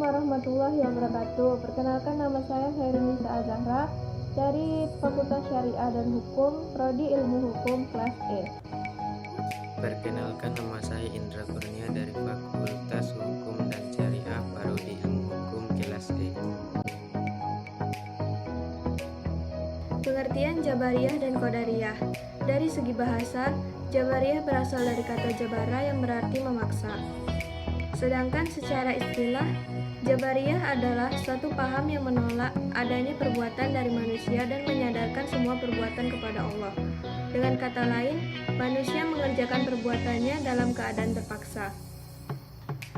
warahmatullahi wabarakatuh. Perkenalkan, nama saya Khairunisa Azahra dari Fakultas Syariah dan Hukum, Prodi Ilmu Hukum kelas E. Perkenalkan, nama saya Indra Kurnia dari Fakultas Hukum dan Syariah, Prodi Ilmu Hukum kelas E. Pengertian Jabariyah dan Qadariyah. Dari segi bahasa, Jabariyah berasal dari kata jabara yang berarti memaksa. Sedangkan secara istilah, Jabariyah adalah suatu paham yang menolak adanya perbuatan dari manusia dan menyadarkan semua perbuatan kepada Allah. Dengan kata lain, manusia mengerjakan perbuatannya dalam keadaan terpaksa.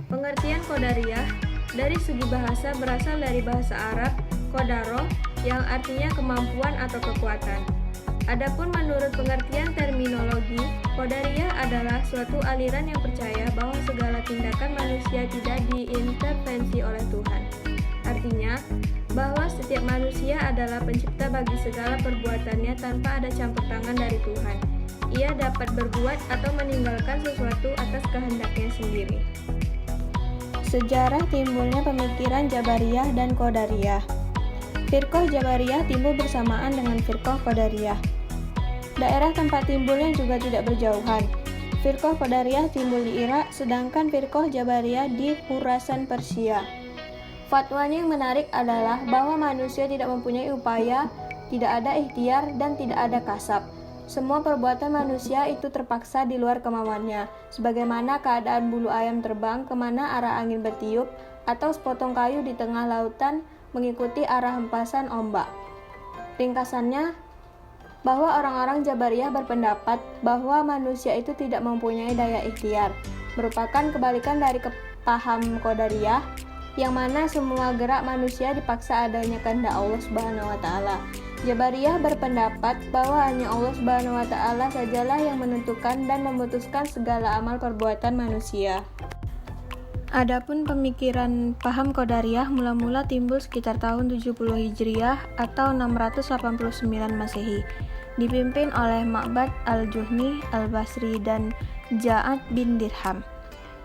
Pengertian Qadariyah dari segi bahasa berasal dari bahasa Arab qadaro yang artinya kemampuan atau kekuatan. Adapun menurut pengertian terminologi, Qadariyah adalah suatu aliran yang percaya bahwa segala tindakan manusia tidak diintervensi oleh Tuhan. Artinya, bahwa setiap manusia adalah pencipta bagi segala perbuatannya tanpa ada campur tangan dari Tuhan. Ia dapat berbuat atau meninggalkan sesuatu atas kehendaknya sendiri. Sejarah timbulnya pemikiran Jabariyah dan Qadariyah. Firqah Jabariyah timbul bersamaan dengan Firqah Qadariyah. Daerah tempat timbulnya juga tidak berjauhan. Firqah Qadariyah timbul di Irak, sedangkan Firqah Jabariyah di Khurasan, Persia. Fatwanya yang menarik adalah bahwa manusia tidak mempunyai upaya, tidak ada ikhtiar, dan tidak ada kasab. Semua perbuatan manusia itu terpaksa di luar kemauannya, sebagaimana keadaan bulu ayam terbang kemana arah angin bertiup, atau sepotong kayu di tengah lautan mengikuti arah hempasan ombak. Ringkasannya, bahwa orang-orang Jabariyah berpendapat bahwa manusia itu tidak mempunyai daya ikhtiar, merupakan kebalikan dari paham Qadariyah, yang mana semua gerak manusia dipaksa adanya kehendak Allah Subhanahu wa taala. Jabariyah berpendapat bahwa hanya Allah Subhanahu wa taala sajalah yang menentukan dan memutuskan segala amal perbuatan manusia. Adapun pemikiran paham Qadariyah mula-mula timbul sekitar tahun 70 Hijriah atau 689 Masehi, dipimpin oleh Ma'bad al-Juhni al-Basri dan Ja'ad bin Dirham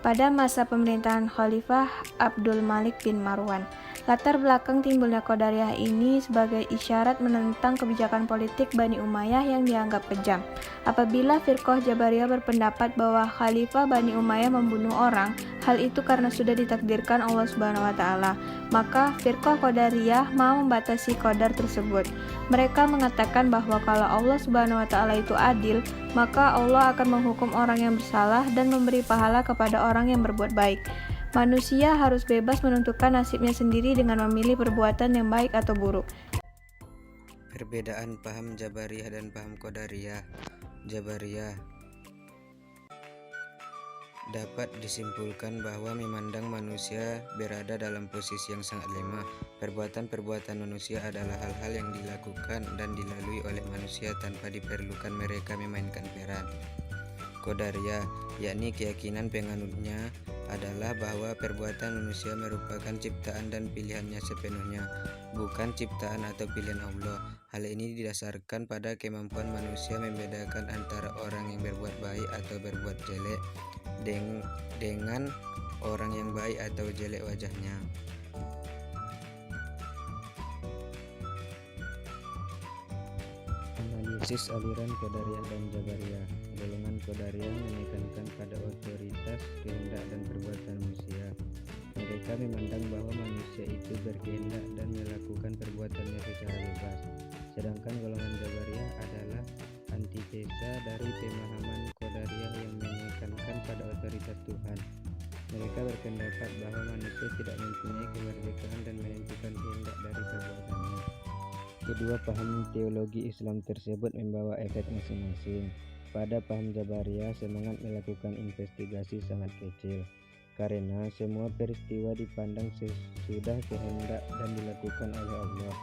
pada masa pemerintahan Khalifah Abdul Malik bin Marwan. Latar belakang timbulnya Qadariyah ini sebagai isyarat menentang kebijakan politik Bani Umayyah yang dianggap kejam. Apabila Firqah Jabariyah berpendapat bahwa Khalifah Bani Umayyah membunuh orang, hal itu karena sudah ditakdirkan Allah Subhanahu wa taala. Maka Firqah Qadariyah mau membatasi qadar tersebut. Mereka mengatakan bahwa kalau Allah Subhanahu wa taala itu adil, maka Allah akan menghukum orang yang bersalah dan memberi pahala kepada orang yang berbuat baik. Manusia harus bebas menentukan nasibnya sendiri dengan memilih perbuatan yang baik atau buruk. Perbedaan paham Jabariyah dan paham Qadariyah. Jabariyah dapat disimpulkan bahwa memandang manusia berada dalam posisi yang sangat lemah. Perbuatan-perbuatan manusia adalah hal-hal yang dilakukan dan dilalui oleh manusia tanpa diperlukan mereka memainkan peran. Qadariyah, yakni keyakinan penganutnya adalah bahwa perbuatan manusia merupakan ciptaan dan pilihannya sepenuhnya, bukan ciptaan atau pilihan Allah. Hal ini didasarkan pada kemampuan manusia membedakan antara orang yang berbuat baik atau berbuat jelek dengan orang yang baik atau jelek wajahnya. Analisis aliran Qadariyah dan Jabariyah. Golongan Qadariyah menekankan pada otoritas, kehendak, dan perbuatan manusia. Mereka memandang bahwa manusia itu berkehendak dan melakukan perbuatannya secara bebas. Sedangkan golongan Jabariyah adalah antitesa dari pemahaman Qadariyah yang menekankan pada otoritas Tuhan. Mereka berpendapat bahwa manusia tidak mempunyai kemerdekaan dan menentukan kehendak dari perbuatannya. Kedua paham teologi Islam tersebut membawa efek masing-masing. Pada paham Jabariyah, semangat melakukan investigasi sangat kecil, karena semua peristiwa dipandang sesudah kehendak dan dilakukan oleh Allah.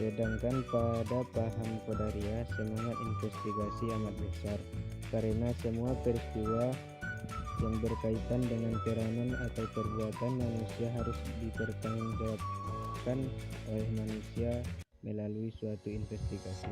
Sedangkan pada paham Qadariyah, semangat investigasi amat besar, karena semua peristiwa yang berkaitan dengan peranan atau perbuatan manusia harus dipertanggungjawabkan oleh manusia melalui suatu investigasi.